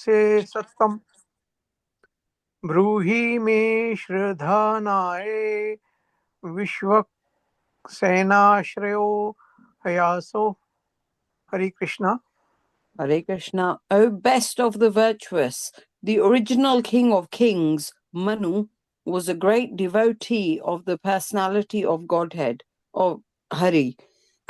से सत्तम ब्रूहि मे श्रद्धानाये विश्वक्सेनाश्रयो हयासो. Hare Krishna. Hare Krishna. O best of the virtuous, the original king of kings, Manu, was a great devotee of the personality of Godhead, of Hari,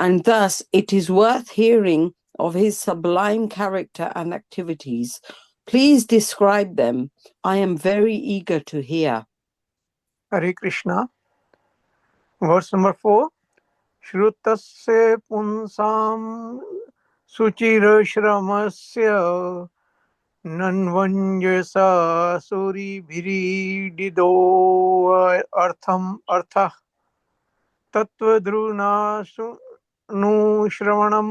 and thus it is worth hearing of his sublime character and activities. Please describe them. I am very eager to hear. Hare Krishna. Verse number 4. Shrutasya punsam suchirashramasya nanvanjasa suribhiridido artham artha tattvadrunasu nushravanam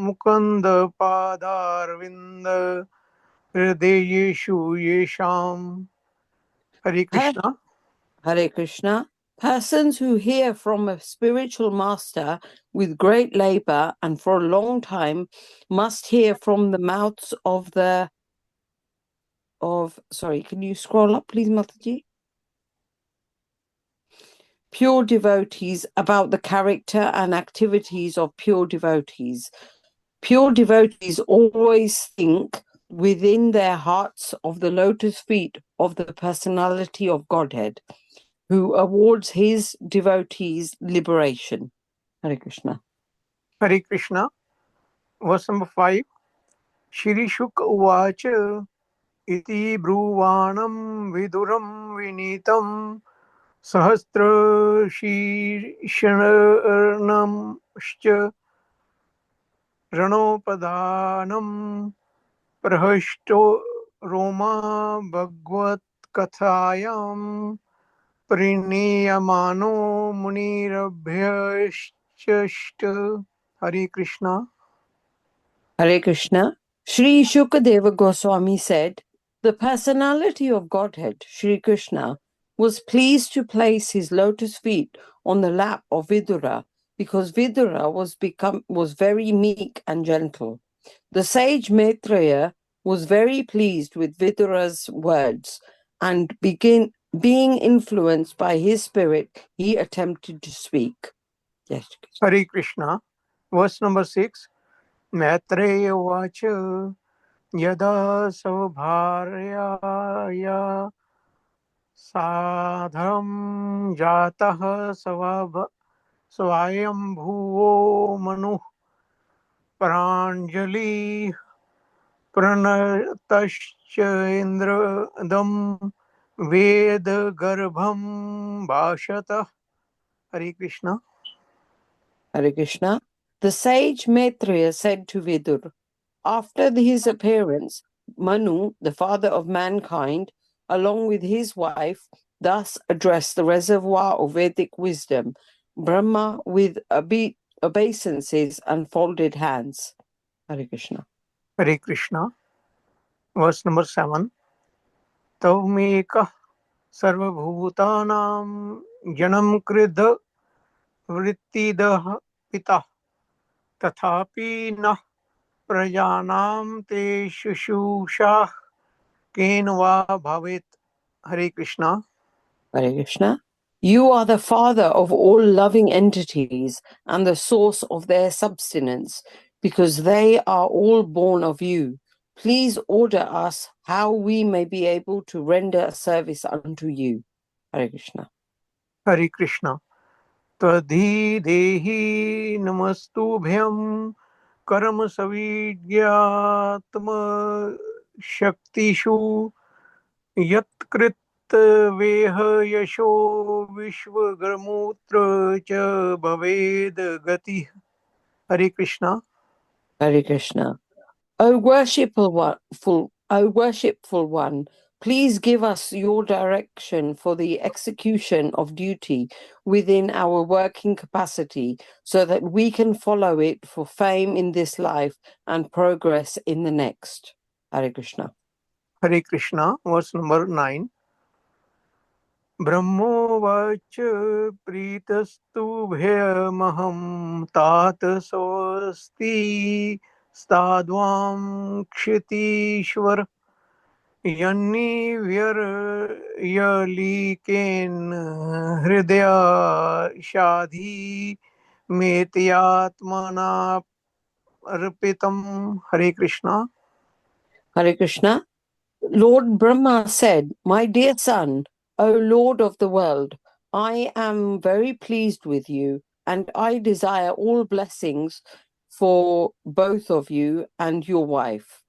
mukanda padarvinda hridayeshu yesham. Hare Krishna. Hare Krishna. Persons who hear from a spiritual master with great labor and for a long time must hear from the mouths of sorry, can you scroll up, please, Mataji? Pure devotees about the character and activities of pure devotees. Pure devotees always think within their hearts of the lotus feet of the personality of Godhead, who awards his devotees liberation. Hare Krishna. Hare Krishna. Verse number 5. Shri Shuka Uvacha iti Bruvanam Viduram Vinitam Sahasra Shishanam Shcha Ranopadanam Prahashto Roma Bhagvat Kathayam Priniyamano Munirabhyashta. Hare Krishna. Hare Krishna. Sri Shukadeva Goswami said, the personality of Godhead, Sri Krishna, was pleased to place his lotus feet on the lap of Vidura because Vidura was very meek and gentle. The sage Maitreya was very pleased with Vidura's words and being influenced by his spirit, he attempted to speak. Yes. Hare Krishna. Verse number 6. Maitreya Vacha Yada Savbharyaya Sadham Jatah Svayam Bhuvo Manu Pranjali Pranatascha Indradam Ved Garbham Bhashata. Hare Krishna. Hare Krishna. The sage Maitreya said to Vidur, after his appearance, Manu, the father of mankind, along with his wife, thus addressed the reservoir of Vedic wisdom, Brahma, with obeisances and folded hands. Hare Krishna. Hare Krishna. Verse number 7. Tavmekah Sarvabhutanam Janam Kridha Vrittidah Pita Tathapi Nah Prajanam Te Shushusha Kenva Bhavet. Hare Krishna. Hare Krishna. You are the father of all loving entities and the source of their subsistence, because they are all born of you. Please order us how we may be able to render service unto you. Hare Krishna. Hare Krishna. Tadhi Dehi Namastubhyam Karma Savidyatma Shaktishu Yatkrit Veha Yasho Vishwagramutra Cha Bhaved Gati. Hare Krishna. Hare Krishna. O worshipful one, please give us your direction for the execution of duty within our working capacity so that we can follow it for fame in this life and progress in the next. Hare Krishna. Hare Krishna. Verse number 9. Brahmovacha pritastu bhyamaham tat swasti stadvam kshitishwar यन्निव्यर्यलीकेन हृदयाशाधि मेत्यात्मना अर्पितम. Hare Krishna. Hare Krishna. Lord Brahma said, "My dear son, O Lord of the world, I am very pleased with you, and I desire all blessings for both of you and your wife.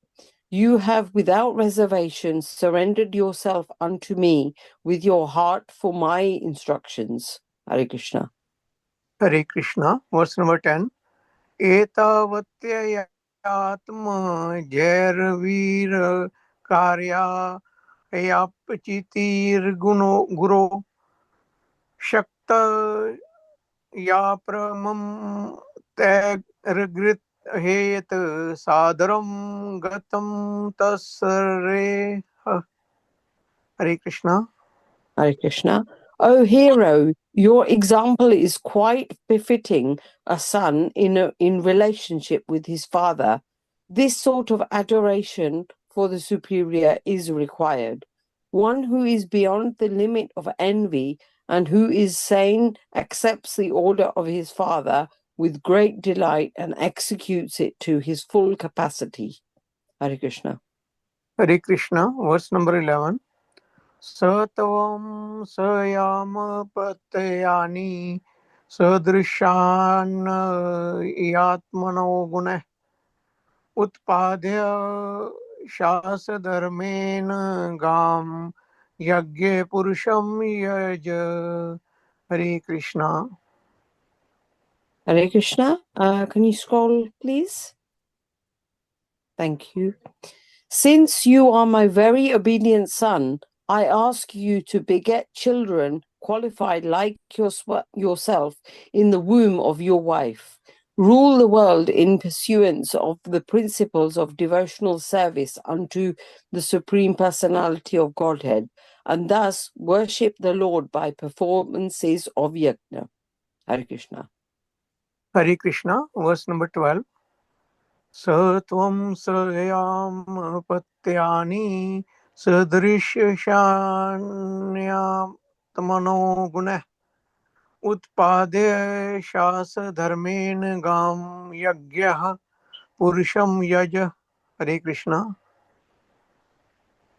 You have without reservation surrendered yourself unto me with your heart for my instructions." Hare Krishna. Hare Krishna. Verse number 10. एतावत्ययात्म जैर्वीर कार्या यापचितिर्गुणो गुरो शक्त या प्रमं तैर्गृत हेत सादरं गतं तस्रे. हरे Krishna. Hare Krishna. O hero, your example is quite befitting a son in relationship with his father. This sort of adoration for the superior is required. One who is beyond the limit of envy and who is sane accepts the order of his father with great delight and executes it to his full capacity. Hare Krishna. Hare Krishna. Verse number 11. सत्वं सयामपत्ययानि सदृशान् यात्मनो गुणः उत्पाद्य शास्त्रधर्मेण गां यज्ञे पुरुषं यज. हरे Krishna. Hare Krishna. Can you scroll, please? Thank you. Since you are my very obedient son, I ask you to beget children qualified like yourself in the womb of your wife. Rule the world in pursuance of the principles of devotional service unto the Supreme Personality of Godhead, and thus worship the Lord by performances of yajna. Hare Krishna. Hare Krishna. Verse number 12. सत्वं सयामपत्यानि सदृश्यशान्यात्मनो गुणः उत्पाद्य शास्त्रधर्मेण गां यज्ञः पुरुषं यज. हरे Krishna.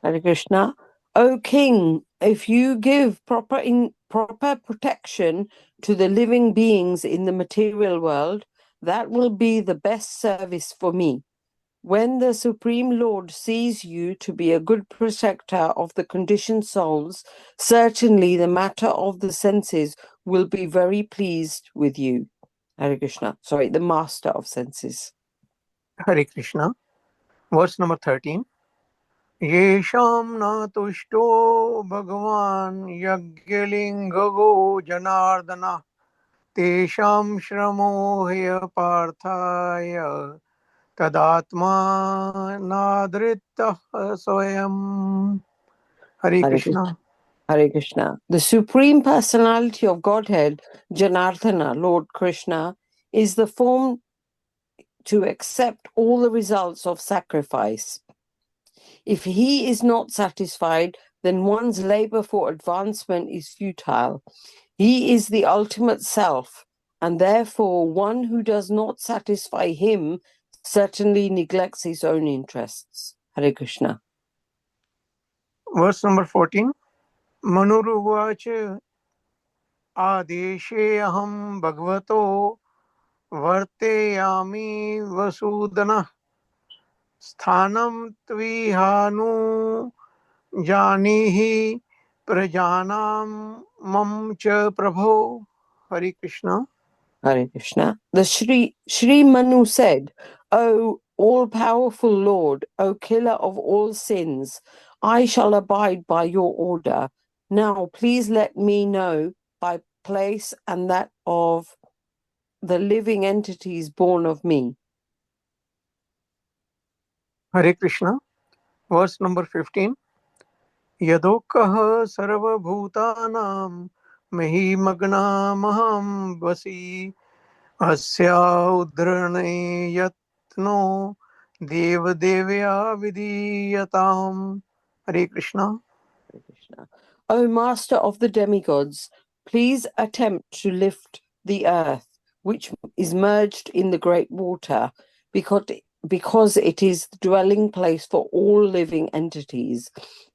Hare Krishna. O King, if you give proper protection to the living beings in the material world, that will be the best service for me. When the Supreme Lord sees you to be a good protector of the conditioned souls, certainly the matter of the senses will be very pleased with you. Hare Krishna. Sorry, the master of senses. Hare Krishna. Verse number 13. येषां न तुष्टो भगवान् यज्ञलिङ्गो जनार्दन तेषां श्रमो ह्यपार्थाय तदात्मा नादृतः स्वयं. हरे Hare Krishna. Krishna. Hare Krishna. The Supreme Personality of Godhead, Janardana, Lord Krishna, is the form to accept all the results of sacrifice. If he is not satisfied, then one's labor for advancement is futile. He is the ultimate self, and therefore one who does not satisfy him certainly neglects his own interests. Hare Krishna. Verse number 14. मनुरुवाच आदेशे अहं भगवतो वर्तेयामि वसूदनः स्थानं त्विहानु जानीहि प्रजानां मम च प्रभो. हरे Krishna. Hare Krishna. The Sri Manu said, "O all-powerful Lord, O killer of all sins, I shall abide by your order. Now please let me know by place and that of the living entities born of me." Hare Krishna. Verse number 15. यदोकः सर्वभूतानां महीमग्नामहं वसी अस्या उद्धरणे यत्नो देवदेव्या विधीयताम्. Hare Krishna. Hare Krishna. O Master of the demigods, please attempt to lift the earth, which is merged in the great water, because it is the dwelling place for all living entities.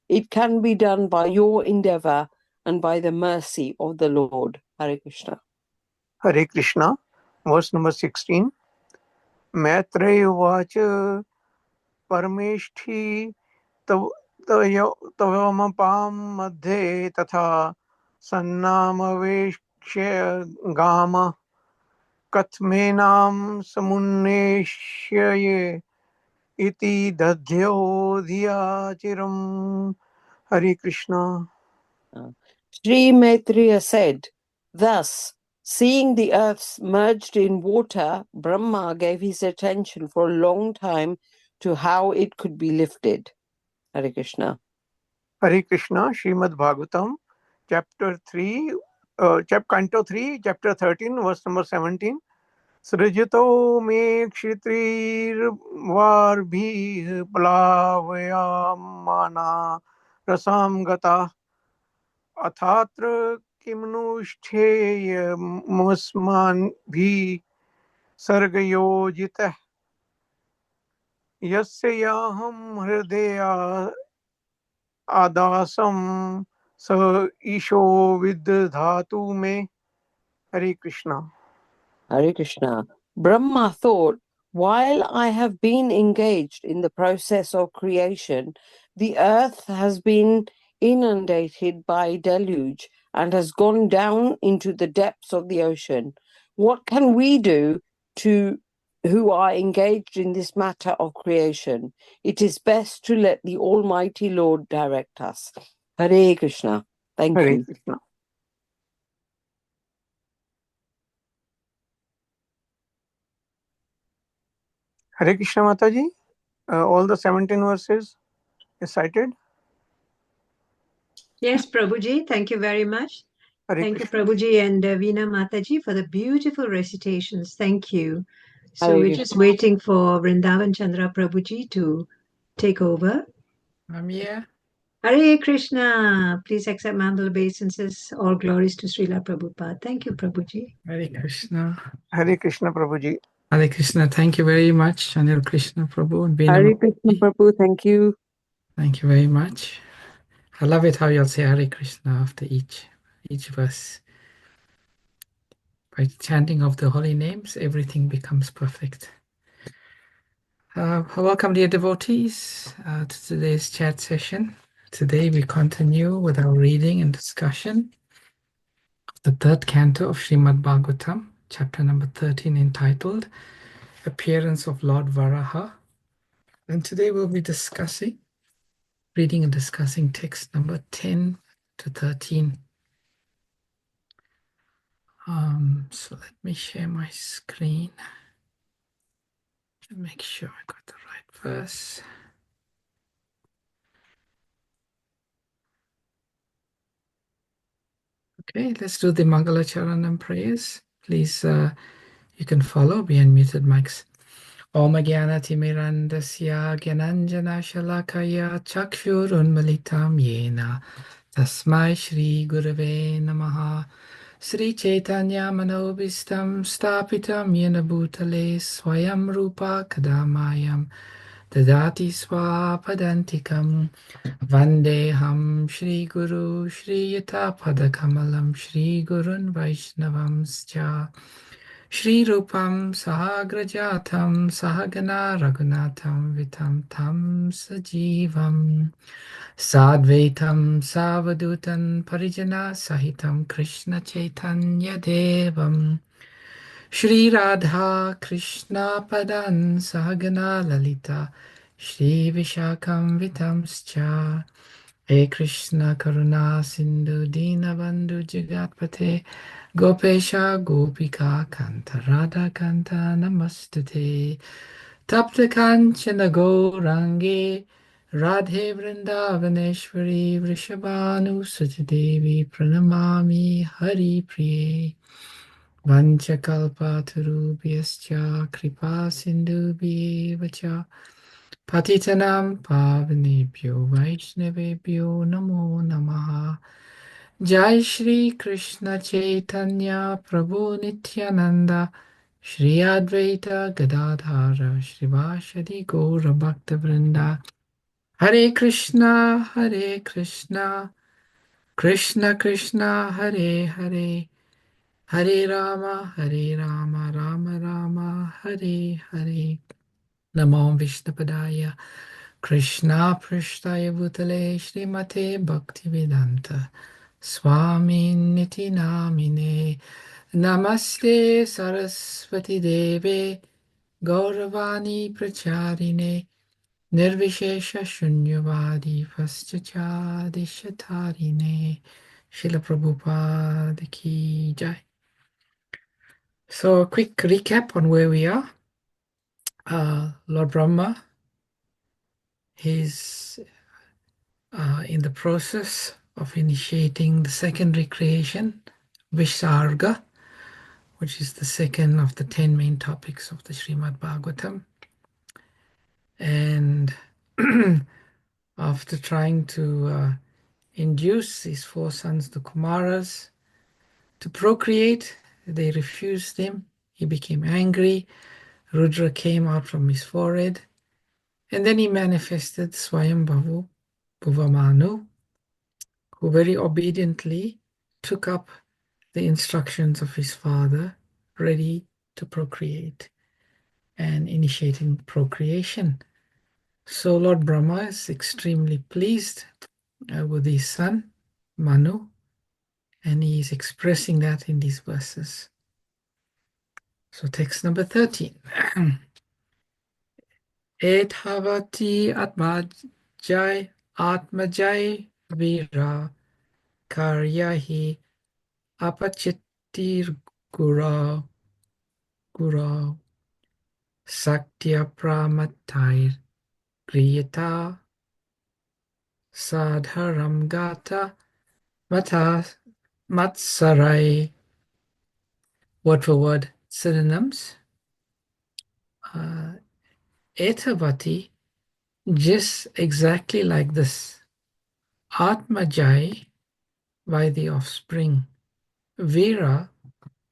It can be done by your endeavor and by the mercy of the Lord. Hare Krishna. Hare Krishna. Verse number 16. Maitreya Uvacha Parmeshthi तवमपां मध्ये तथा सन्नामवेक्ष्य गाम कथमेनां समुन्नेष्य इति दध्यो धिया चिरम्. Hare Krishna. Sri Maitreya said, thus, seeing the earth merged in water, Brahma gave his attention for a long time to how it could be lifted. Hare Krishna. Hare Krishna. Srimad Bhagavatam, chapter 3, Canto 3, chapter 13, verse number 17. सृजतो मे क्षित्रिर्वार्भिः प्लावयामाना रसां गता अथात्र किमनुष्ठेयमस्माभिः सर्गयोजितः यस्य याहं हृदया आदासं स ईशो विदधातु मे. हरे Krishna. Hare Krishna. Brahma thought, while I have been engaged in the process of creation, the earth has been inundated by deluge and has gone down into the depths of the ocean. What can we do to who are engaged in this matter of creation? It is best to let the Almighty Lord direct us. Hare Krishna. Thank Hare you. Krishna. Hare Krishna Mataji. All the 17 verses is cited. Yes, Prabhuji, thank you very much. Hare Thank you, Krishna. Prabhuji and Veena Mataji, for the beautiful recitations. Thank you. So Hare we're Krishna. just waiting for Vrindavan Chandra Prabhuji to take over. I'm here. Hare Krishna. Please accept my humble obeisances. All glories to Srila Prabhupada. Thank you, Prabhuji. Hare Krishna. Hare Krishna Prabhuji. Hare Krishna. Thank you very much, Anil Krishna Prabhu and Veena Hare Krishna Mataji. Prabhu. Thank you. Thank you very much. I love it how you'll say Hare Krishna after each verse. By chanting of the holy names, everything becomes perfect. Welcome, dear devotees, to today's chat session. Today we continue with our reading and discussion of the third canto of Srimad Bhagavatam, chapter number 13, entitled Appearance of Lord Varaha. And today we'll be reading and discussing text number 10 to 13. So let me share my screen and make sure I got the right verse. Okay, let's do the Mangala Charanam prayers. Please, you can follow, be unmuted mics. Om Jnana Timirandasya Gyananjana Shalakaya Chakshurunmalitam Yena Tasmai Shri Gurave Namaha Sri Chaitanya Manobhistam Stapitam Yena Bhutale Swayam Rupa Kadamayam Dadati Swapadantikam Vandeham Shri Guru Shri Yata Padakamalam Shri Gurun Vaishnavamscha Shri Rupam Sahagrajatam Sahagana Raghunatham Vitam Tam Sajivam Sadvaitam Savadutan Parijana Sahitam Krishna Chaitanya Devam Shri Radha Krishna Padan Sahagana Lalita Shri Vishakam Vitamscha He Krishna Karuna Sindhu Dinabandhu Jagatpate Gopesha Gopika Kanta Radha Kanta Namastute Tapta Kanchana Gourange Radhe Vrindavaneshwari Vrishabhanu Sutadevi Pranamami Hari Priye Vanchakalpatarubhyascha Kripa Sindhubhyevacha Patitanam Pavanebhyo Vaishnavebhyo Namo Namaha. Jai Shri Krishna Chaitanya Prabhu Nityananda Shri Advaita Gadadhara Shrivashadi Gaura Bhakta Vrinda. Hare Krishna, Hare Krishna, Krishna Krishna, Hare Hare, Hare Rama, Hare Rama, Rama Rama, Hare Hare. Namo Vishnupadaya, Krishna Prishtaya Bhutale, Srimate Bhaktivedanta, Swami Niti Namine, Namaste Saraswati Deve, Gauravani Pracharine, Nirvishesha Shunyavadi Paschachadishatarine. Srila Prabhupada Ki Jai. So a quick recap on where we are. Lord Brahma is in the process of initiating the secondary creation, Visarga, which is the second of the 10 main topics of the Srimad Bhagavatam. And after trying to induce his 4 sons, the Kumaras, to procreate, they refused him. He became angry. Rudra came out from his forehead. And then he manifested Swayambhavu Bhuvamanu, who very obediently took up the instructions of his father, ready to procreate and initiating procreation. So Lord Brahma is extremely pleased with his son, Manu, and he is expressing that in these verses. So text number 13. Ethavati atmajai vira karyahi apachittir gura Sakya Pramattair Griyata Sadharam Gata Matsarai. Word for word synonyms. Etavati, just exactly like this. Atmajai, by the offspring. Vira,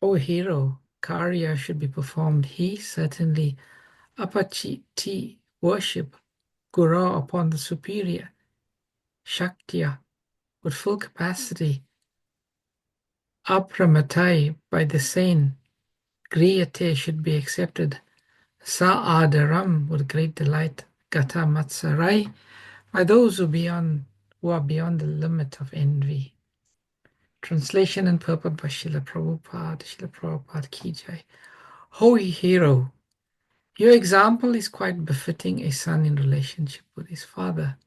O hero, Karya should be performed. He certainly. Apachiti, worship. Gura, upon the superior. Shakya, with full capacity. Apramatai, by the sane. Griyate, should be accepted. Sa'adaram, with great delight. Gata matsarai, by those who are beyond the limit of envy. Translation and purport by Srila Prabhupada. Srila Prabhupada Ki Jai. Holy hero, your example is quite befitting a son in relationship with his father.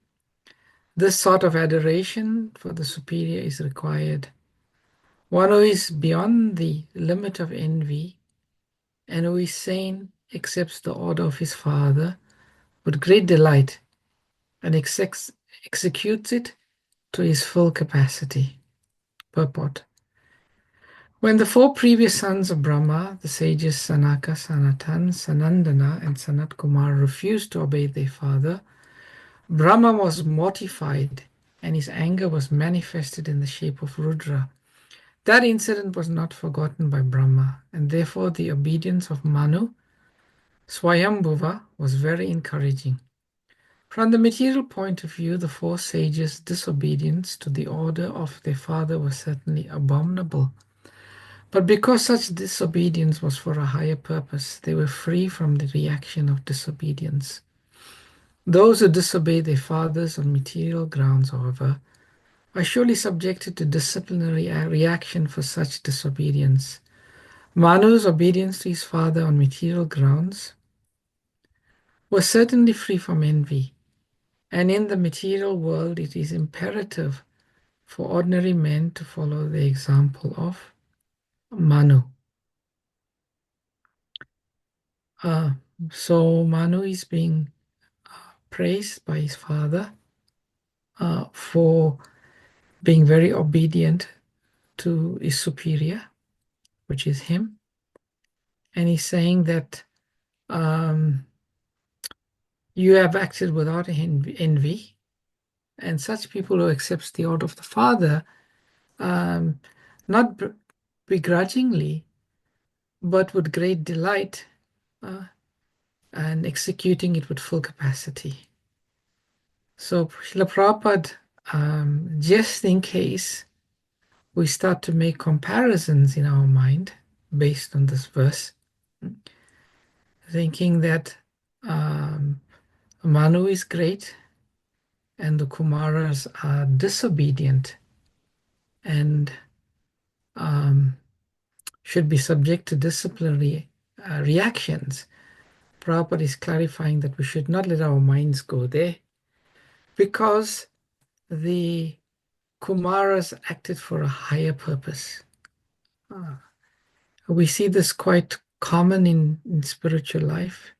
This sort of adoration for the superior is required. One who is beyond the limit of envy and who is sane accepts the order of his father with great delight and executes it to his full capacity. Purport. When the 4 previous sons of Brahma, the sages Sanaka, Sanatan, Sanandana, and Sanat Kumar, refused to obey their father, Brahma was mortified and his anger was manifested in the shape of Rudra. That incident was not forgotten by Brahma, and therefore the obedience of Manu, Swayambhuva, was very encouraging. From the material point of view, the 4 sages' disobedience to the order of their father was certainly abominable. But because such disobedience was for a higher purpose, they were free from the reaction of disobedience. Those who disobey their fathers on material grounds, however, are surely subjected to disciplinary reaction for such disobedience. Manu's obedience to his father on material grounds was certainly free from envy, and in the material world it is imperative for ordinary men to follow the example of Manu. So Manu is being praised by his father for being very obedient to his superior, which is him. And he's saying that you have acted without envy, and such people who accepts the order of the Father, not begrudgingly, but with great delight, and executing it with full capacity. So Srila Prabhupada, just in case we start to make comparisons in our mind based on this verse, thinking that Manu is great and the Kumaras are disobedient and should be subject to disciplinary reactions. Prabhupada is clarifying that we should not let our minds go there, because the Kumaras acted for a higher purpose. We see this quite common in spiritual life.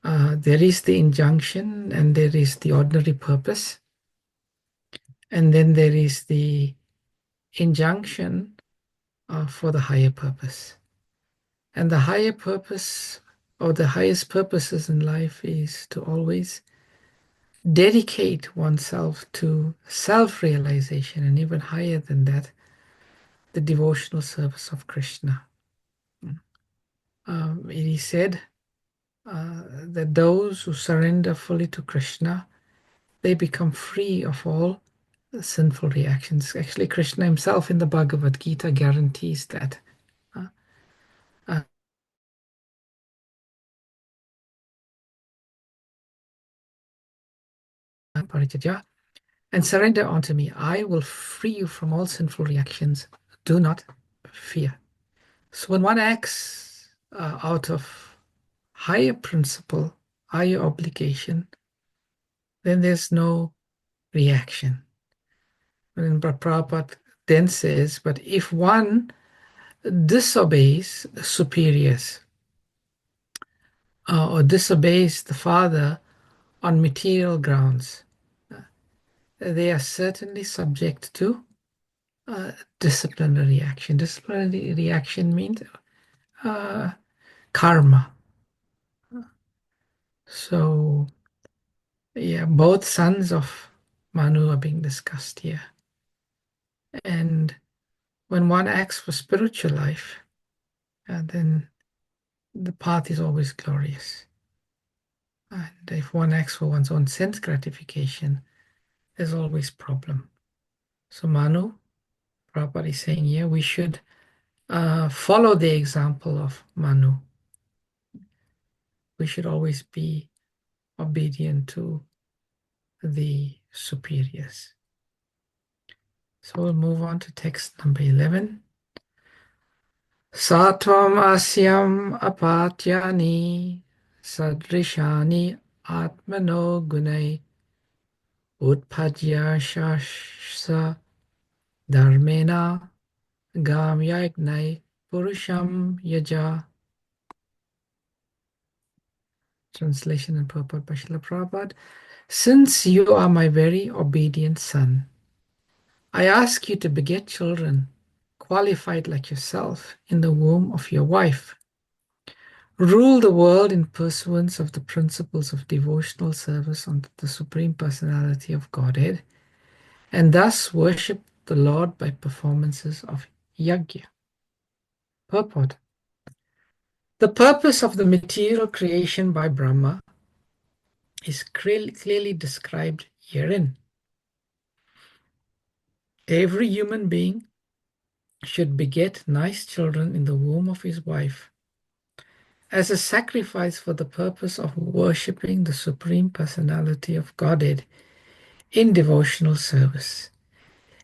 There is the injunction and there is the ordinary purpose. And then there is the injunction for the higher purpose. And the higher purpose, or the highest purposes in life, is to always dedicate oneself to self-realization, and even higher than that, the devotional service of Krishna. It is said that those who surrender fully to Krishna, they become free of all sinful reactions. Actually, Krishna himself in the Bhagavad Gita guarantees that. And surrender unto me. I will free you from all sinful reactions. Do not fear. So when one acts out of higher principle, higher obligation, then there's no reaction. And Prabhupada then says, but if one disobeys superiors or disobeys the Father on material grounds, they are certainly subject to disciplinary action. Disciplinary reaction means karma. So, yeah, both sons of Manu are being discussed here. And when one acts for spiritual life, then the path is always glorious. And if one acts for one's own sense gratification, there's always problem. So Manu, Prabhupada is saying here, we should follow the example of Manu. We should always be obedient to the superiors. So we'll move on to text number 11. Satvam asyam apatyani sadrishani atmano gunai utpajya shashsa dharmena gamyagnai purusham yaja. Translation and purport by Srila Prabhupada. Since you are my very obedient son, I ask you to beget children qualified like yourself in the womb of your wife. Rule the world in pursuance of the principles of devotional service unto the Supreme Personality of Godhead, and thus worship the Lord by performances of yajna. Purport. The purpose of the material creation by Brahma is clearly described herein. Every human being should beget nice children in the womb of his wife as a sacrifice for the purpose of worshipping the Supreme Personality of Godhead in devotional service.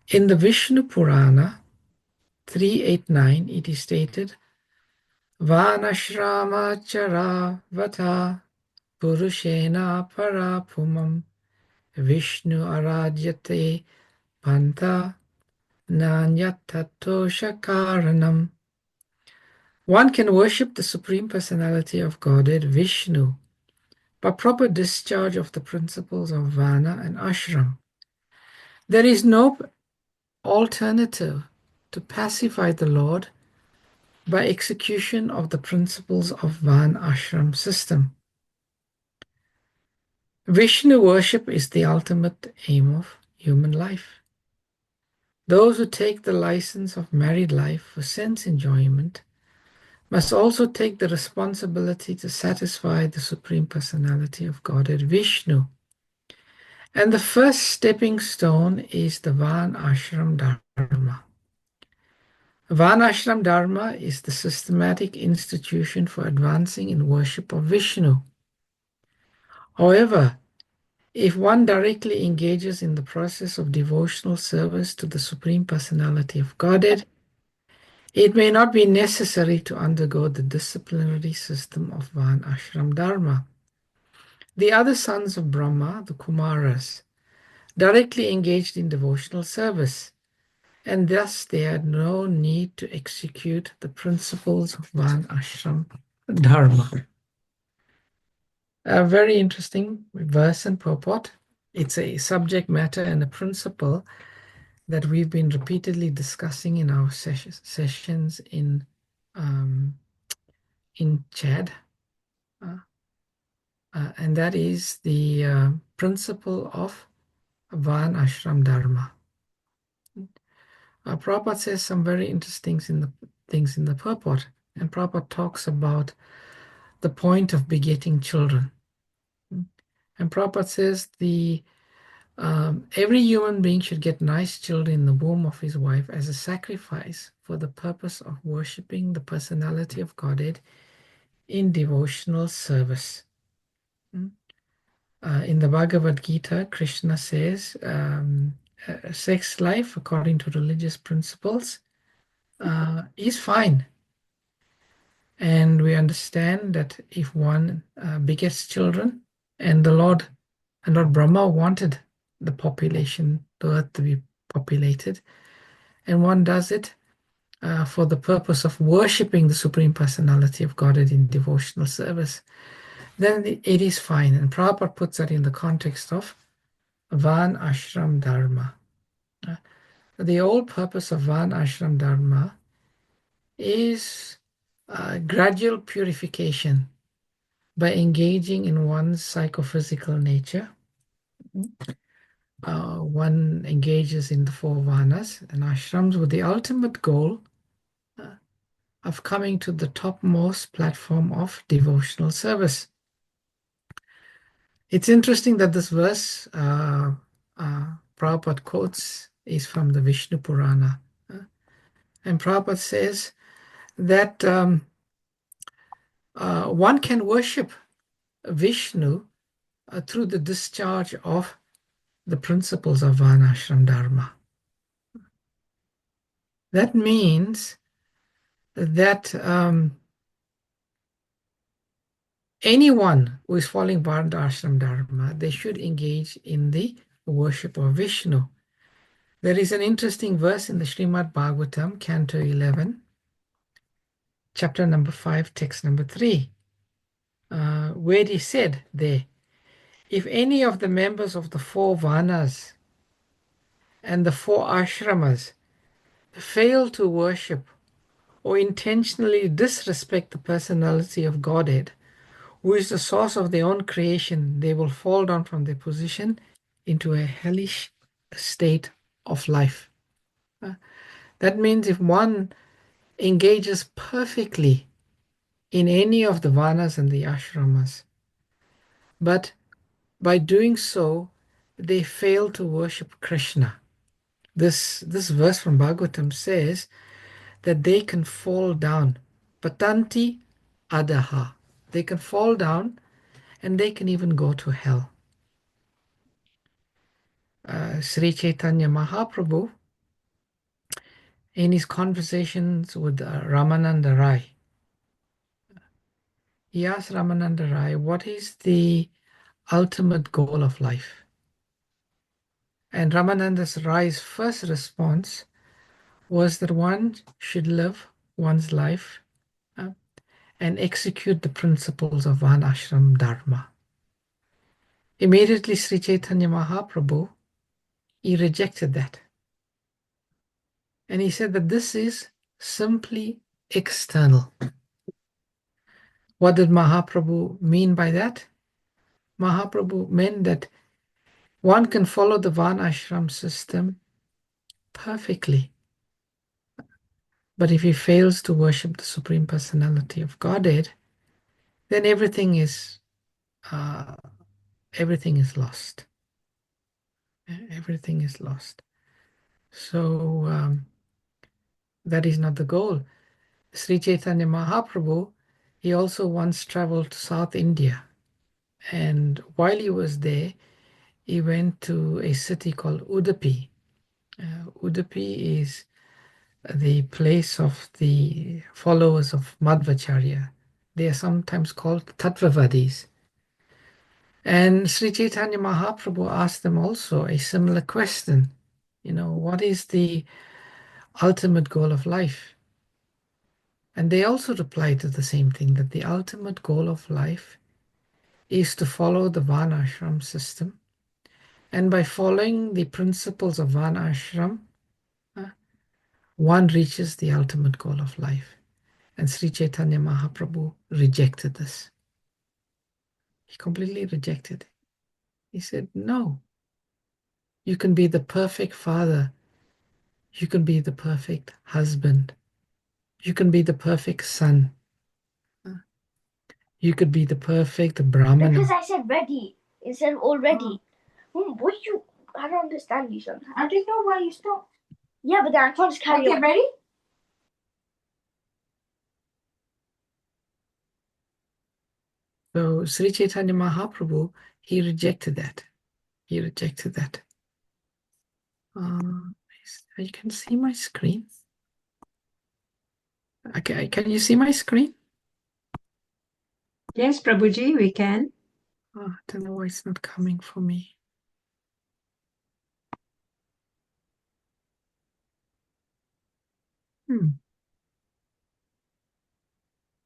In the Vishnu Purana 389, it is stated, Vanashrama chara vata purushena parapumam Vishnu aradyate panta nanyatattosha karanam. One can worship the Supreme Personality of Godhead, Vishnu, by proper discharge of the principles of Vana and Ashram. There is no alternative to pacify the Lord by execution of the principles of Van Ashram system. Vishnu worship is the ultimate aim of human life. Those who take the license of married life for sense enjoyment must also take the responsibility to satisfy the Supreme Personality of Godhead, Vishnu. And the first stepping stone is the Van Ashram Dharma. Van Ashram Dharma is the systematic institution for advancing in worship of Vishnu. However, if one directly engages in the process of devotional service to the Supreme Personality of Godhead, it may not be necessary to undergo the disciplinary system of Van Ashram Dharma. The other sons of Brahma, the Kumaras, directly engaged in devotional service, and thus they had no need to execute the principles of Van Ashram Dharma. A very interesting verse and purport. It's a subject matter and a principle that we've been repeatedly discussing in our sessions in Chad. And that is the principle of Van Ashram Dharma. Prabhupada says some very interesting things in the purport, and Prabhupada talks about the point of begetting children. And Prabhupada says every human being should get nice children in the womb of his wife as a sacrifice for the purpose of worshipping the personality of Godhead in devotional service. In the Bhagavad Gita, Krishna says sex life, according to religious principles, is fine. And we understand that if one begets children, and Lord Brahma wanted the population, the earth to be populated, and one does it for the purpose of worshipping the Supreme Personality of Godhead in devotional service, then it is fine. And Prabhupada puts that in the context of Van Ashram Dharma. The whole purpose of Van Ashram Dharma is gradual purification by engaging in one's psychophysical nature. One engages in the 4 Vanas and ashrams with the ultimate goal of coming to the topmost platform of devotional service. It's interesting that this verse Prabhupada quotes is from the Vishnu Purana. And Prabhupada says that one can worship Vishnu through the discharge of the principles of Varnashram Dharma. That means that anyone who is following Varnashram Dharma, they should engage in the worship of Vishnu. There is an interesting verse in the Srimad Bhagavatam, Canto 11, chapter number 5, text number 3, where he said there, if any of the members of the 4 Vanas and the 4 ashramas fail to worship or intentionally disrespect the personality of Godhead, who is the source of their own creation, they will fall down from their position into a hellish state of life. That means if one engages perfectly in any of the Vanas and the ashramas, but by doing so, they fail to worship Krishna. This verse from Bhagavatam says that they can fall down. Patanti adaha. They can fall down and they can even go to hell. Sri Chaitanya Mahaprabhu, in his conversations with Ramananda Rai, he asked Ramananda Rai, what is the ultimate goal of life? And Ramananda Rai's first response was that one should live one's life and execute the principles of Varnashram Dharma. Immediately Sri Chaitanya Mahaprabhu, he rejected that. And he said that this is simply external. What did Mahaprabhu mean by that? Mahaprabhu meant that one can follow the Varnashram system perfectly. But if he fails to worship the Supreme Personality of Godhead, then everything is lost. Everything is lost. So that is not the goal. Sri Chaitanya Mahaprabhu, he also once traveled to South India. And while he was there, he went to a city called Udupi. Udupi is the place of the followers of Madhvacharya. They are sometimes called Tattvavadis. And Sri Chaitanya Mahaprabhu asked them also a similar question. What is the ultimate goal of life? And they also replied to the same thing, that the ultimate goal of life is to follow the Varnashram system. And by following the principles of Varnashram, one reaches the ultimate goal of life. And Sri Chaitanya Mahaprabhu rejected this. He completely rejected it. He said, no, you can be the perfect father. You can be the perfect husband. You can be the perfect son. You could be the perfect Brahmana. Because I said ready instead of already. What you? I don't understand you sometimes. I don't know why you stopped. Yeah, but then I can't just carry on. Okay, ready? So Sri Chaitanya Mahaprabhu, he rejected that. He rejected that. You can see my screen. Okay, can you see my screen? Yes, Prabhuji, we can. I don't know why it's not coming for me.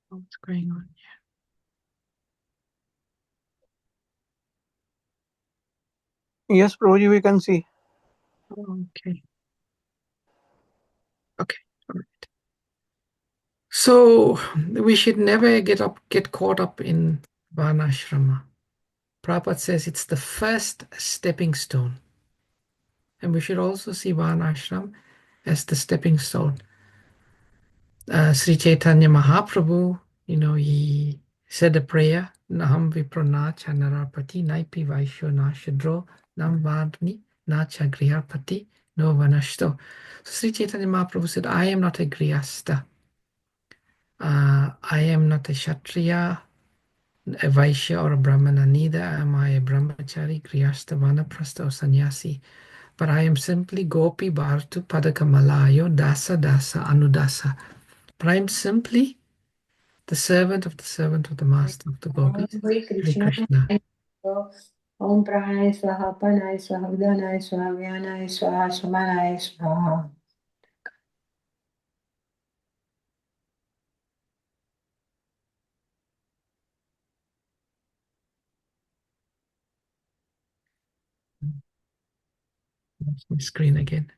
What's going on here? Yes, Prabhuji, we can see. Okay. Okay. All right. So we should never get caught up in Varnashrama. Prabhupada says it's the first stepping stone. And we should also see Varnashram as the stepping stone. Sri Chaitanya Mahaprabhu, he said a prayer, Naham viprana chanarapati naipi vaishyo na shudro nam varni na chagrihapati no vanashto. So Sri Chaitanya Mahaprabhu said, I am not a grihasta. I am not a kshatriya, a vaishya or a brahmana. Neither am I a brahmachari, grihasta, vanaprastha or sannyasi. But I am simply gopi bhartu padakamalayo dasa dasa anudasa. But I am simply the servant of the master of the gopis, Hare Krishna. Om Pranaya Swaha, Panaya Swaha, Udanaya Swaha, Vyanaya Swaha, Samanaya Swaha. That's my screen again.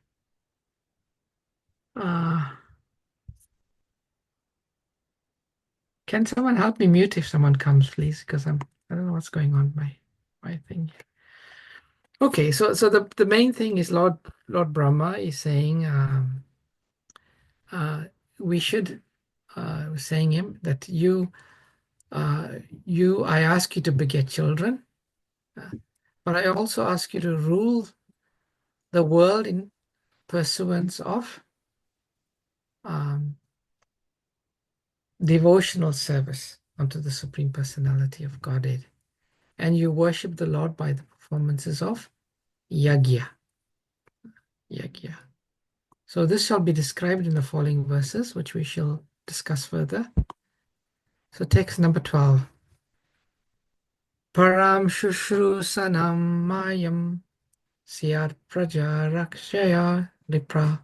Can someone help me mute if someone comes, please? Because I don't know what's going on my thing. Okay, so the main thing is Lord Brahma is saying we should saying him that I ask you to beget children, but I also ask you to rule the world in pursuance of devotional service unto the Supreme Personality of Godhead. And you worship the Lord by the performances of yagya. Yagya. So this shall be described in the following verses, which we shall discuss further. So text number 12. Param shushrusanam mayam syat praja rakshaya lipra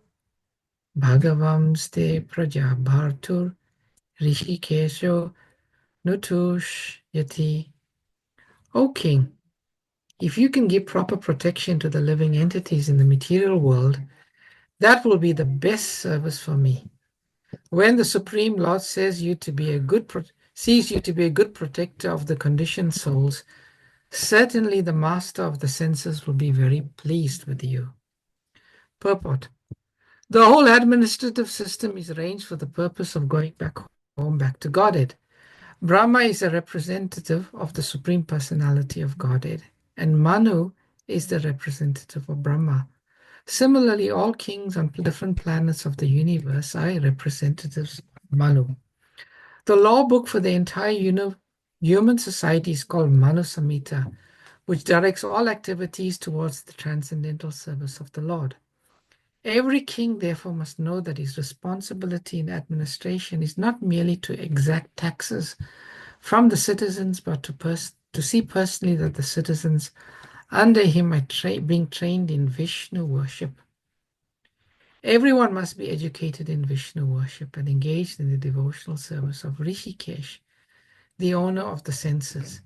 bhagavam ste praja bhartur rishikesho nutush yati. O king, if you can give proper protection to the living entities in the material world, that will be the best service for me. When the Supreme Lord sees you to be a good protector of the conditioned souls, Certainly the master of the senses will be very pleased with you. Purport. The whole administrative system is arranged for the purpose of going back home, back to Godhead. Brahma is a representative of the Supreme Personality of Godhead, and Manu is the representative of Brahma. Similarly, all kings on different planets of the universe are representatives of Manu. The law book for the entire human society is called Manu Samhita, which directs all activities towards the transcendental service of the Lord. Every king, therefore, must know that his responsibility in administration is not merely to exact taxes from the citizens, but to see personally that the citizens under him are being trained in Vishnu worship. Everyone must be educated in Vishnu worship and engaged in the devotional service of Rishikesh, the owner of the senses.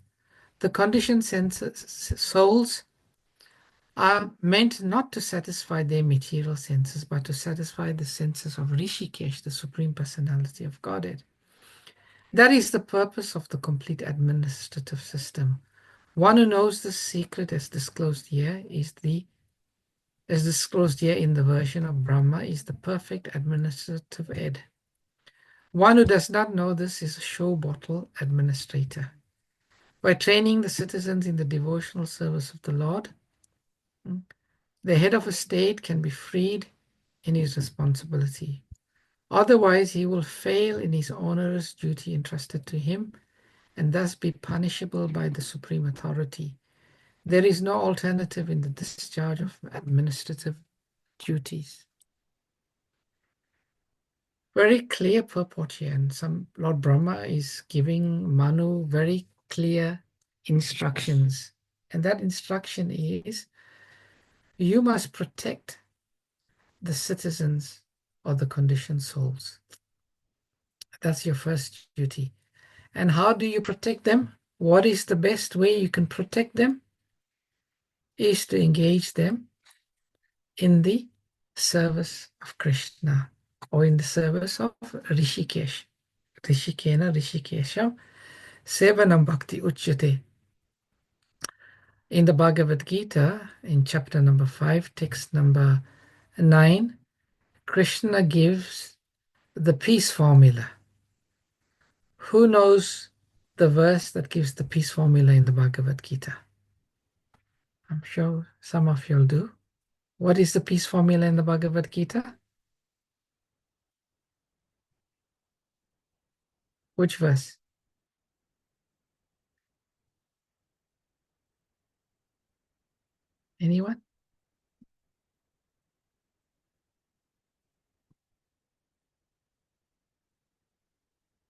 The conditioned souls are meant not to satisfy their material senses, but to satisfy the senses of Rishikesh, the Supreme Personality of Godhead. That is the purpose of the complete administrative system. One who knows the secret as disclosed here in the version of Brahma is the perfect administrative head. One who does not know this is a show bottle administrator. By training the citizens in the devotional service of the Lord, the head of a state can be freed in his responsibility. Otherwise, he will fail in his onerous duty entrusted to him and thus be punishable by the supreme authority. There is no alternative in the discharge of administrative duties. Very clear purport here, and Lord Brahma is giving Manu very clear instructions. And that instruction is, you must protect the citizens or the conditioned souls. That's your first duty. And how do you protect them? What is the best way you can protect them? Is to engage them in the service of Krishna or in the service of Rishikesh. Rishikena Rishikesham Sevanam Bhakti Uchyate. In the Bhagavad Gita, in chapter number 5, text number 9, Krishna gives the peace formula. Who knows the verse that gives the peace formula in the Bhagavad Gita? I'm sure some of you will do. What is the peace formula in the Bhagavad Gita? Which verse? Anyone?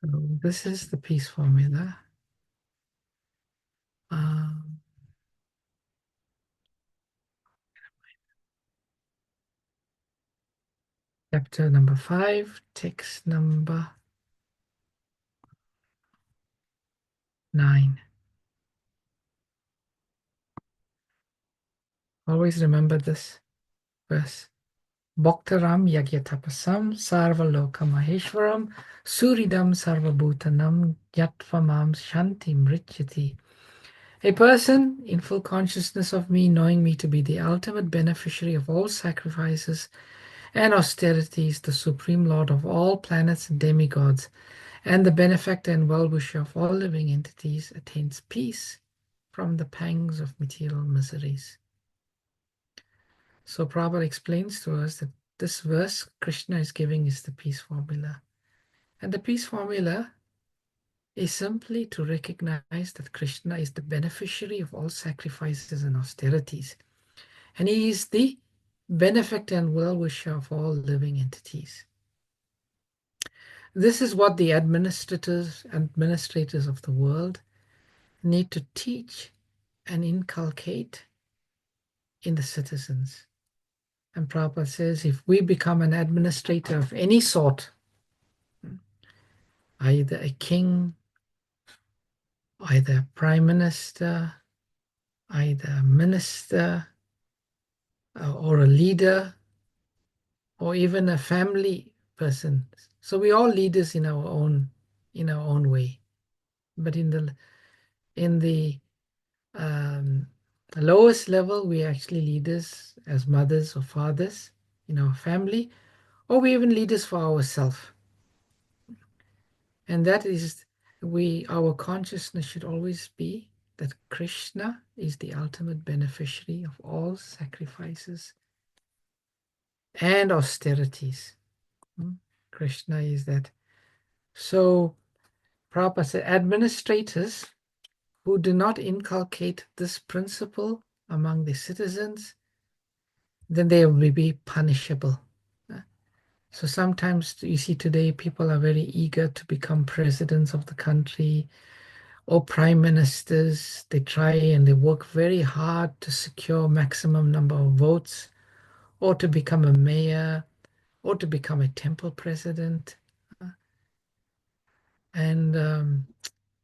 So this is the peace formula. Chapter number 5, text number 9. Always remember this verse. Bhaktaram yagyatapasam sarvaloka maheshwaram suridam sarvabhutanam yatvamam shantim richyati. A person in full consciousness of me, knowing me to be the ultimate beneficiary of all sacrifices and austerities, the supreme lord of all planets and demigods, and the benefactor and well-wisher of all living entities, attains peace from the pangs of material miseries. So Prabhupada explains to us that this verse Krishna is giving is the peace formula. And the peace formula is simply to recognize that Krishna is the beneficiary of all sacrifices and austerities. And he is the benefactor and well-wisher of all living entities. This is what the administrators of the world need to teach and inculcate in the citizens. And Prabhupada says, if we become an administrator of any sort, either a king, either a prime minister, either a minister, or a leader, or even a family person. So we're all leaders in our own way. But in the the lowest level, we are actually leaders as mothers or fathers in our family, or we even leaders for ourselves. And that is, our consciousness should always be that Krishna is the ultimate beneficiary of all sacrifices and austerities. Krishna is that. So Prabhupada said, administrators who do not inculcate this principle among the citizens, then they will be punishable. So sometimes you see today people are very eager to become presidents of the country or prime ministers. They try and they work very hard to secure maximum number of votes, or to become a mayor, or to become a temple president. And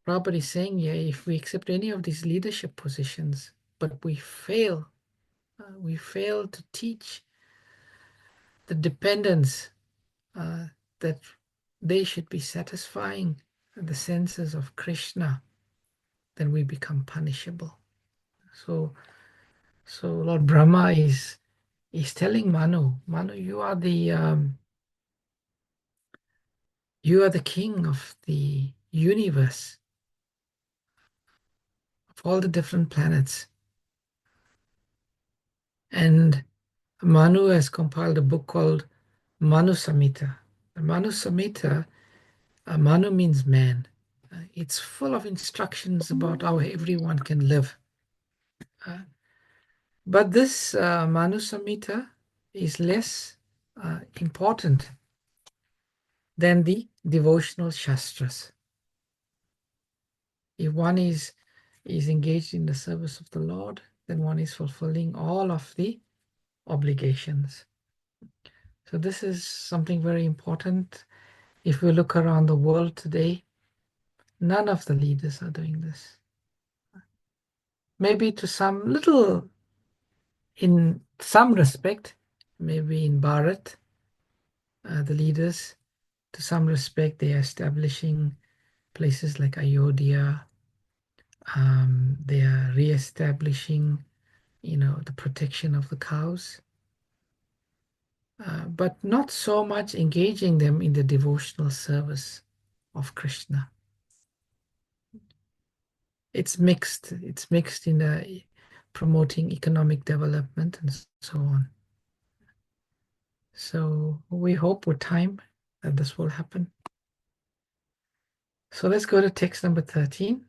Prabhupada is saying, yeah, if we accept any of these leadership positions, but we fail to teach the dependents that they should be satisfying the senses of Krishna, then we become punishable. So Lord Brahma is telling Manu, you are the king of the universe, of all the different planets. And Manu has compiled a book called Manu Samhita. The Manu Samhita, Manu means man. It's full of instructions about how everyone can live. But this Manu Samhita is less important than the devotional shastras. If one is engaged in the service of the Lord, then one is fulfilling all of the obligations. So this is something very important. If we look around the world today, none of the leaders are doing this. Maybe to some little, in some respect, maybe in Bharat, the leaders, to some respect, they are establishing places like Ayodhya. They are re-establishing, the protection of the cows. But not so much engaging them in the devotional service of Krishna. It's mixed. It's mixed in promoting economic development and so on. So we hope with time that this will happen. So let's go to text number 13.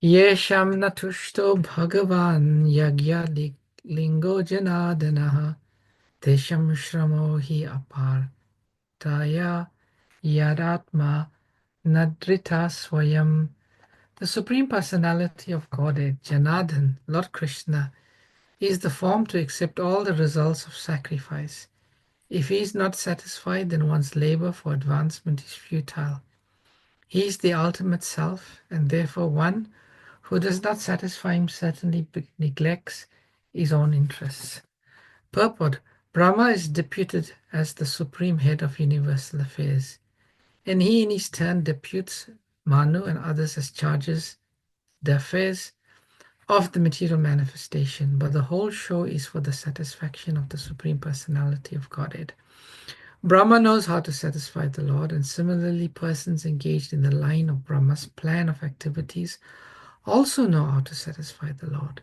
Yesham natushto bhagavan yagya lingo janadanaha tesham shramo hi apar taya yadatma nadrita swayam. The Supreme Personality of Godhead, Janardhan, Lord Krishna, is the form to accept all the results of sacrifice. If he is not satisfied, then one's labor for advancement is futile. He is the ultimate self, and therefore one who does not satisfy him certainly neglects his own interests. Purport: Brahma is deputed as the supreme head of universal affairs, and he in his turn deputes Manu and others as charges the affairs of the material manifestation, but the whole show is for the satisfaction of the Supreme Personality of Godhead. Brahma knows how to satisfy the Lord, and similarly persons engaged in the line of Brahma's plan of activities also know how to satisfy the Lord.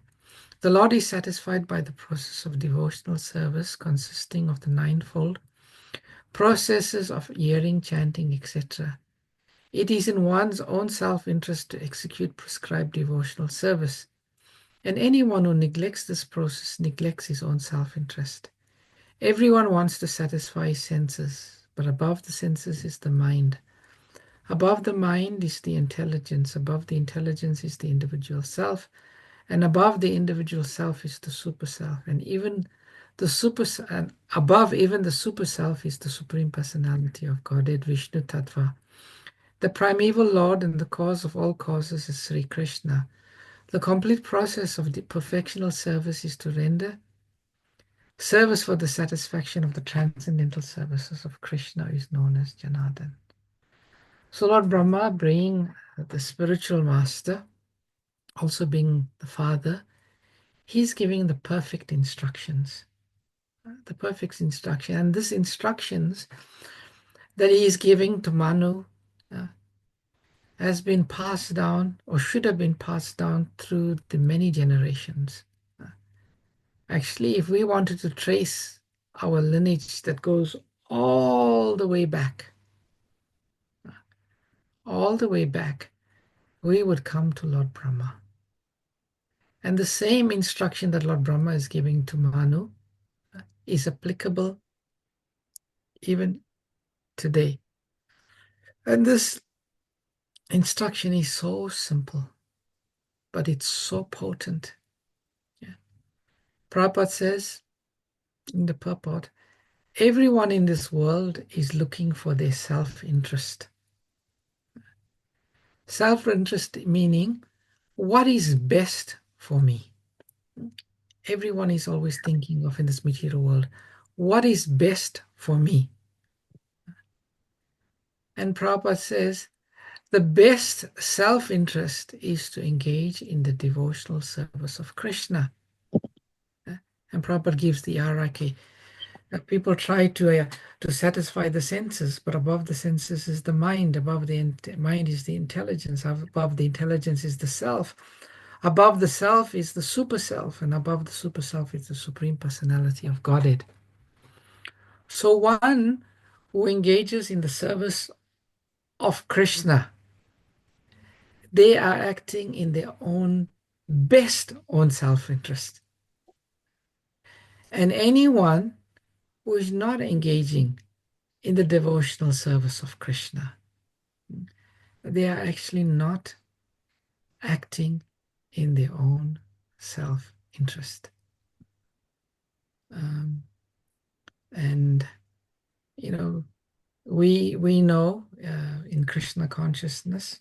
The Lord is satisfied by the process of devotional service consisting of the ninefold processes of hearing, chanting, etc. It is in one's own self-interest to execute prescribed devotional service, and anyone who neglects this process neglects his own self-interest. Everyone wants to satisfy his senses, but above the senses is the mind. Above the mind is the intelligence. Above the intelligence is the individual self, and above the individual self is the super self, and above even the super self is the Supreme Personality of Godhead, Vishnu Tattva. The primeval Lord and the cause of all causes is Sri Krishna. The complete process of the perfectional service is to render service for the satisfaction of the transcendental services of Krishna is known as Janardhan. So Lord Brahma, being the spiritual master, also being the Father, He's giving the perfect instructions. The perfect instruction. And these instructions that He is giving to Manu has been passed down, or should have been passed down, through the many generations. Actually, if we wanted to trace our lineage that goes all the way back, we would come to Lord Brahma. And the same instruction that Lord Brahma is giving to Manu is applicable even today. And this instruction is so simple, but it's so potent. Prabhupada says in the purport, everyone in this world is looking for their self-interest. Self-interest meaning, what is best for me? Everyone is always thinking of, in this material world, what is best for me? And Prabhupada says, the best self-interest is to engage in the devotional service of Krishna. And Prabhupada gives the hierarchy. People try to satisfy the senses, but above the senses is the mind. Above the mind is the intelligence. Above the intelligence is the self. Above the self is the super self, and above the super self is the Supreme Personality of Godhead. So one who engages in the service of Krishna, they are acting in their own best own self-interest. And anyone who is not engaging in the devotional service of Krishna, they are actually not acting in their own self-interest. And you know, we know in Krishna consciousness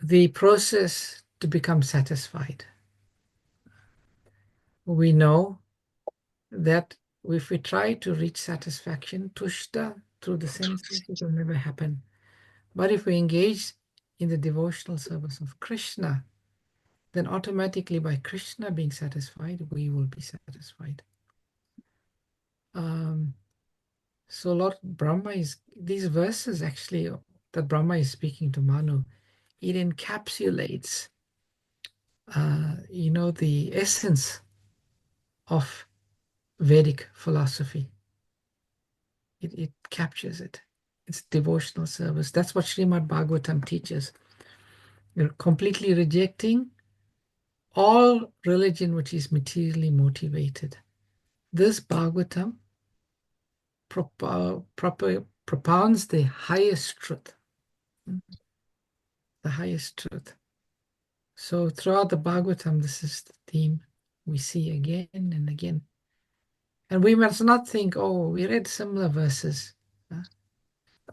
the process to become satisfied. We know that if we try to reach satisfaction, tushta, through the senses, it will never happen. But if we engage in the devotional service of Krishna, then automatically by Krishna being satisfied, we will be satisfied. So Lord Brahma is, these verses actually that Brahma is speaking to Manu, it encapsulates the essence of Vedic philosophy. It captures it. It's devotional service. That's what Srimad Bhagavatam teaches. You're completely rejecting all religion which is materially motivated. This Bhagavatam propounds the highest truth. The highest truth. So throughout the Bhagavatam, this is the theme we see again and again. And we must not think, oh, we read similar verses.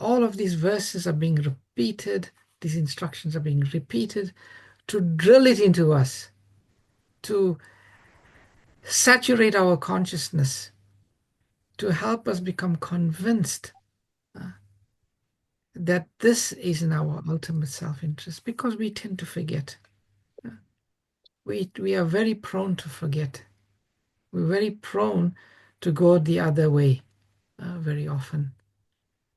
All of these verses are being repeated. These instructions are being repeated to drill it into us, to saturate our consciousness, to help us become convinced that this is in our ultimate self-interest, because we tend to forget. We are very prone to forget. We're very prone to go the other way very often.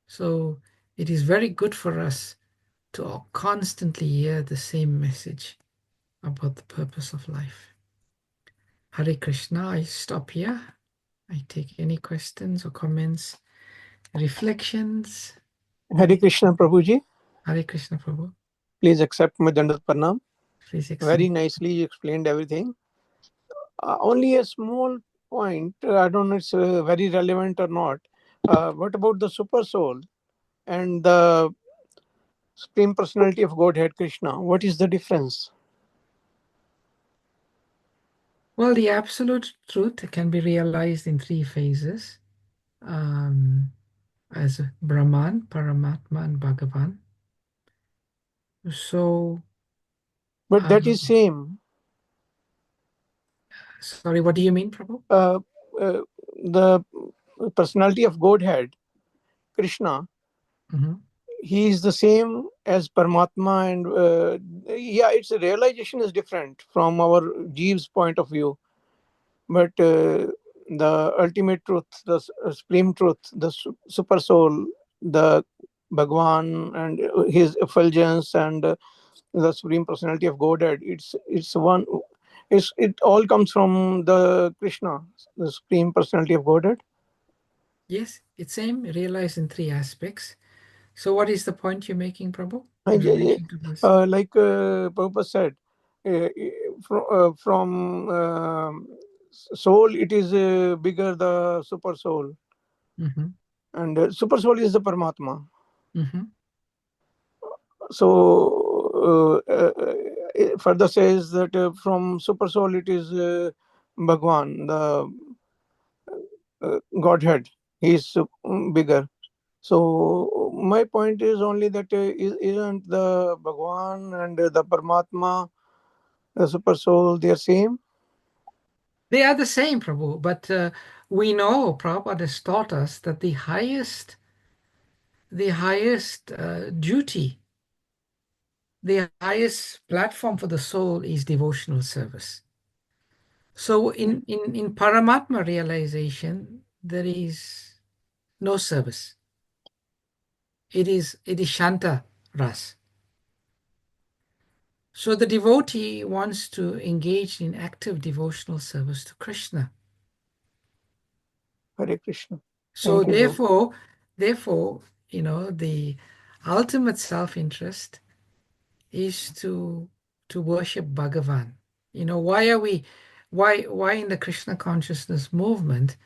So it is very good for us to constantly hear the same message about the purpose of life. Hare Krishna, I stop here. I take any questions or comments, reflections. Hare Krishna, Prabhuji. Hare Krishna, Prabhu. Please accept my Dandat Pranam. Please accept. Very nicely you explained everything. Only a small point, I don't know if it's very relevant or not. What about the super soul and the Supreme Personality of Godhead, Krishna? What is the difference? Well, the absolute truth can be realized in three phases, as Brahman, Paramatma, and Bhagavan. So, But that is same. Sorry, what do you mean, Prabhu? The personality of Godhead, Krishna, he is the same as Paramatma, and its realization is different from our Jeev's point of view. But the ultimate truth, the supreme truth, the super soul, the Bhagwan and his effulgence, and the supreme personality of Godhead, it's one. It all comes from the Krishna, the supreme personality of Godhead. Yes, it's same realized in three aspects. So what is the point you're making, Prabhu, in relation to this? Like Prabhupada said, from soul, it is bigger, the super soul. And super soul is the Paramatma. So further says that from super soul it is Bhagwan, the Godhead. He is bigger. So my point is only that isn't the Bhagwan and the Paramatma, the super soul, they are same? They are the same, Prabhu, but we know Prabhupada has taught us that the highest duty, the highest platform for the soul is devotional service. So in Paramatma realization, there is no service. It is Shanta Ras. So the devotee wants to engage in active devotional service to Krishna. Hare Krishna. So Thank you, therefore, the ultimate self-interest is to worship Bhagavan. Why in the Krishna consciousness movement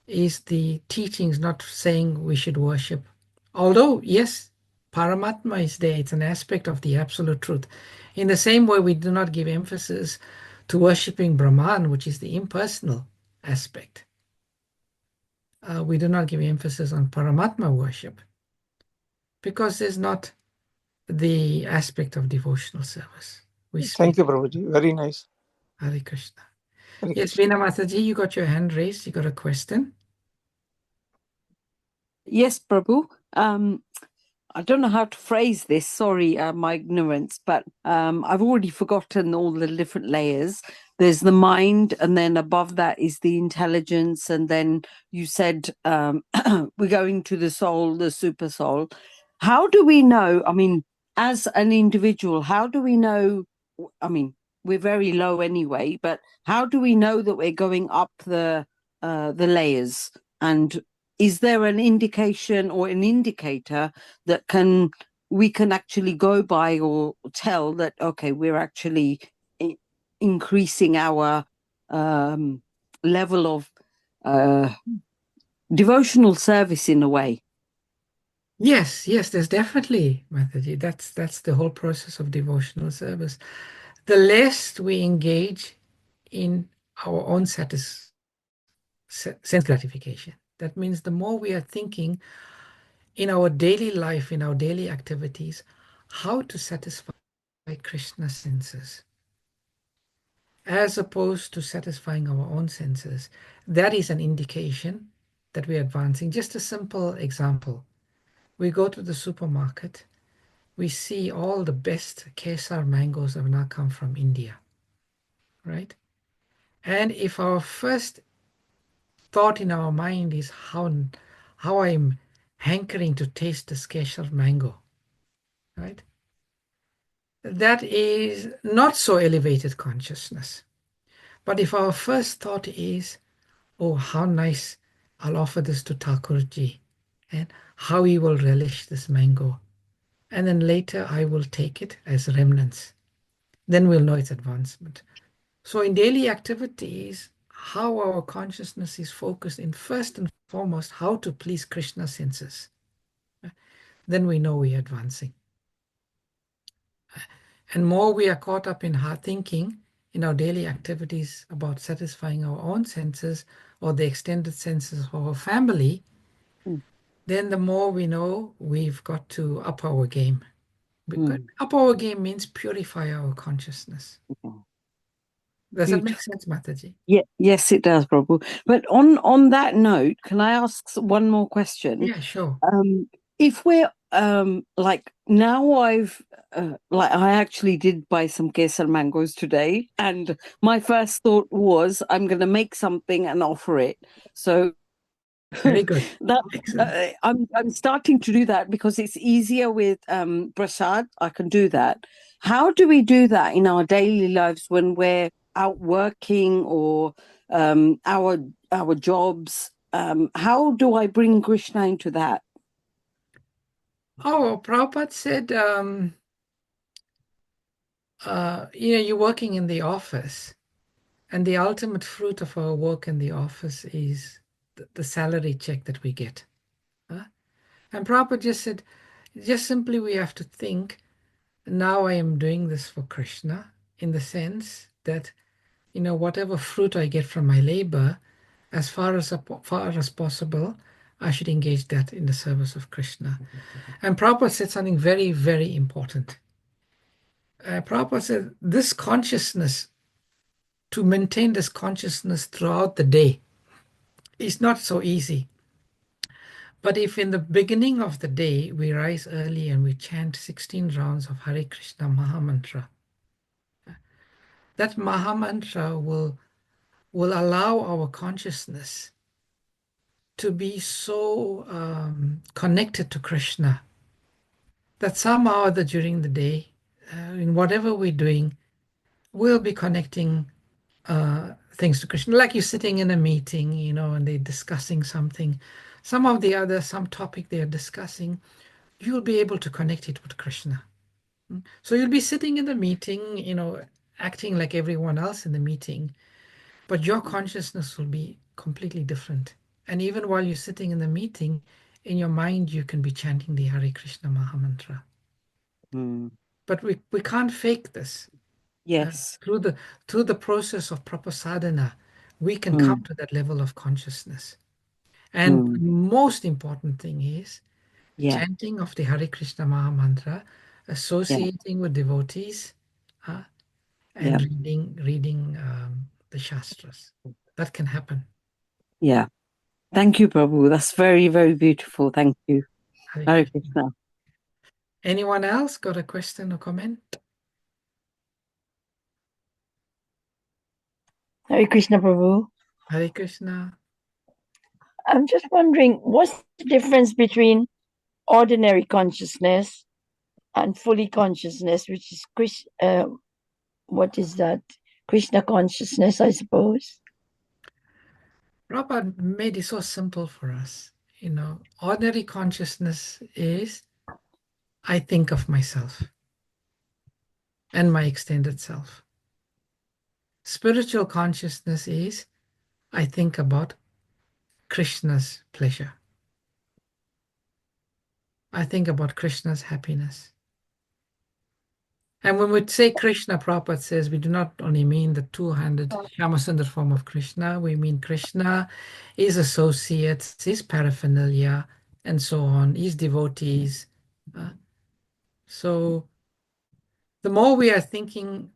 is the teachings not saying we should worship? Although, yes, Paramatma is there, it's an aspect of the absolute truth. In the same way, we do not give emphasis to worshipping Brahman, which is the impersonal aspect. We do not give emphasis on Paramatma worship because there's not the aspect of devotional service. Thank you, Prabhuji. Very nice. Hare Krishna. Hare Yes, Krishna. Veena Mataji, you got your hand raised. You got a question? Yes, Prabhu. I don't know how to phrase this. Sorry, my ignorance, but I've already forgotten all the different layers. There's the mind, and then above that is the intelligence, and then you said we're going to the soul, the super soul. How do we know? I mean, as an individual, how do we know? I mean, we're very low anyway, but how do we know that we're going up the layers? And is there an indication or an indicator that we can actually go by or tell that, okay, we're actually increasing our level of devotional service in a way? Yes, there's definitely, Mataji. That's the whole process of devotional service. The less we engage in our own sense gratification. That means the more we are thinking in our daily life, in our daily activities, how to satisfy Krishna's senses, as opposed to satisfying our own senses. That is an indication that we're advancing. Just a simple example. We go to the supermarket, we see all the best Kesar mangoes have now come from India, right? And if our first thought in our mind is how I'm hankering to taste this Kesar mango, right? That is not so elevated consciousness. But if our first thought is, oh, how nice, I'll offer this to Thakurji, and how he will relish this mango, and then later I will take it as remnants, then we'll know it's advancement. So in daily activities, how our consciousness is focused in first and foremost how to please Krishna's senses, then we know we're advancing. And more we are caught up in hard thinking in our daily activities about satisfying our own senses or the extended senses of our family, then the more we know we've got to up our game. But up our game means purify our consciousness. Does that make sense, Mataji? Yeah, yes, it does, Prabhu. But on that note, can I ask one more question? Yeah, sure. If we're like now I've like I actually did buy some kesar mangoes today, and my first thought was I'm going to make something and offer it. So Very good. that Excellent. I'm starting to do that because it's easier with prasad. I can do that. How do we do that in our daily lives when we're out working or our jobs? How do I bring Krishna into that? Oh, Prabhupada said, you're working in the office, and the ultimate fruit of our work in the office is the salary check that we get. And Prabhupada just said, just simply we have to think, now I am doing this for Krishna, in the sense that, whatever fruit I get from my labor, as far as possible, I should engage that in the service of Krishna. And Prabhupada said something very, very important. Prabhupada said, this consciousness, to maintain this consciousness throughout the day, is not so easy. But if in the beginning of the day we rise early and we chant 16 rounds of Hare Krishna Mahamantra, that Mahamantra will allow our consciousness to be so connected to Krishna that somehow or other during the day, in whatever we're doing, we'll be connecting things to Krishna. Like you're sitting in a meeting, and they're discussing something, some topic they're discussing, you'll be able to connect it with Krishna. So you'll be sitting in the meeting, acting like everyone else in the meeting, but your consciousness will be completely different. And even while you're sitting in the meeting, in your mind, you can be chanting the Hare Krishna Mahamantra. But we can't fake this. Yes. Through the process of proper sadhana, we can come to that level of consciousness. And the most important thing is chanting of the Hare Krishna Mahamantra, associating with devotees, and reading the Shastras. That can happen. Yeah. Thank you, Prabhu. That's very, very beautiful. Thank you. Hare Krishna. Anyone else got a question or comment? Hare Krishna, Prabhu. Hare Krishna. I'm just wondering, what's the difference between ordinary consciousness and fully consciousness, which is what is that? Krishna consciousness, I suppose. Prabhupada made it so simple for us. Ordinary consciousness is, I think of myself and my extended self. Spiritual consciousness is, I think about Krishna's pleasure. I think about Krishna's happiness. And when we say Krishna, Prabhupada says, we do not only mean the two-handed Shyamasundar form of Krishna, we mean Krishna, his associates, his paraphernalia, and so on, his devotees. So the more we are thinking,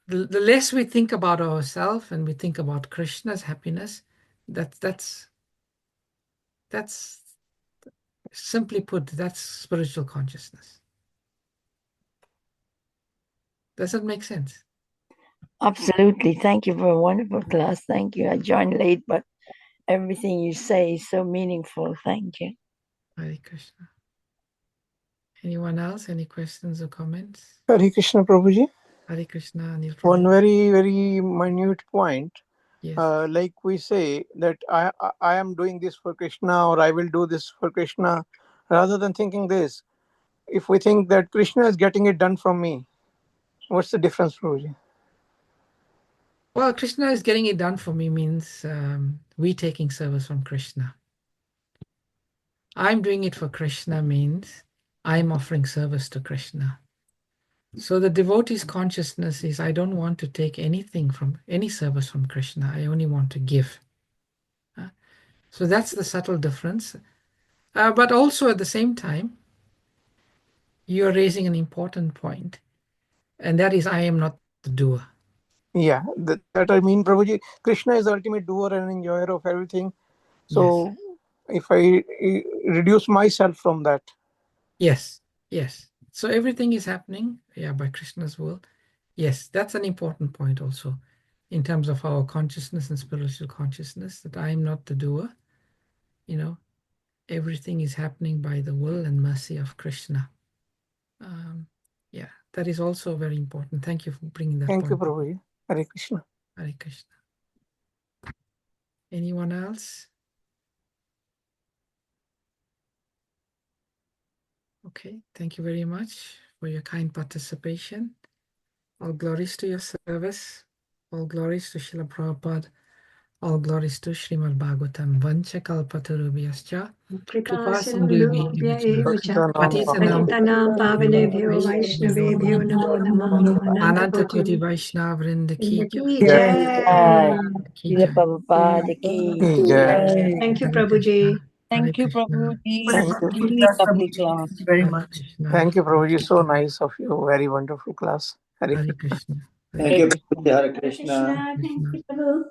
the less we think about ourselves and we think about Krishna's happiness, that's simply put, that's spiritual consciousness. Does that make sense? Absolutely. Thank you for a wonderful class. Thank you. I joined late, but everything you say is so meaningful. Thank you. Hare Krishna. Anyone else? Any questions or comments? Hare Krishna, Prabhuji. Hare Krishna, Anil Prabhu. One very, very minute point. Yes. Like we say that I am doing this for Krishna, or I will do this for Krishna, rather than thinking this. If we think that Krishna is getting it done from me, what's the difference, Prabhuji? Well, Krishna is getting it done for me means we taking service from Krishna. I'm doing it for Krishna means I'm offering service to Krishna. So the devotee's consciousness is, I don't want to take anything from any service from Krishna. I only want to give. So that's the subtle difference. But also at the same time, you're raising an important point, and that is, I am not the doer. Yeah, that I mean, Prabhuji, Krishna is the ultimate doer and enjoyer of everything. So if I reduce myself from that, Yes, yes. So everything is happening, by Krishna's will. Yes, that's an important point also, in terms of our consciousness and spiritual consciousness, that I am not the doer. Everything is happening by the will and mercy of Krishna. That is also very important. Thank you for bringing that Thank you, point. Prabhuji. Hare Krishna. Hare Krishna. Anyone else? Okay, thank you very much for your kind participation. All glories to your service. All glories to Srila Prabhupada. All glories to Srimad Bhagavatam. Vancha kalpatarubhyascha. Kripa Kripa sindhubhya sindhubhya eva cha patitanam patitanam pavanebhyo vaishnavebhyo namo namaha ananta Ananta koti Koti Vaishnava Vrinda ki ki Jai. jai. ki Srila jai. Prabhupada ki Jai. Thank you, Hare Krishna. Prabhuji. Hare Thank you, Krishna. Prabhuji. Thank you. Really lovely class. Very Hare much. Krishna. Thank you, Prabhuji. So nice of you. Very wonderful class. Hare Hare Krishna. Krishna. Thank you, Prabhuji. Hare Krishna. Krishna, thank you, Prabhu.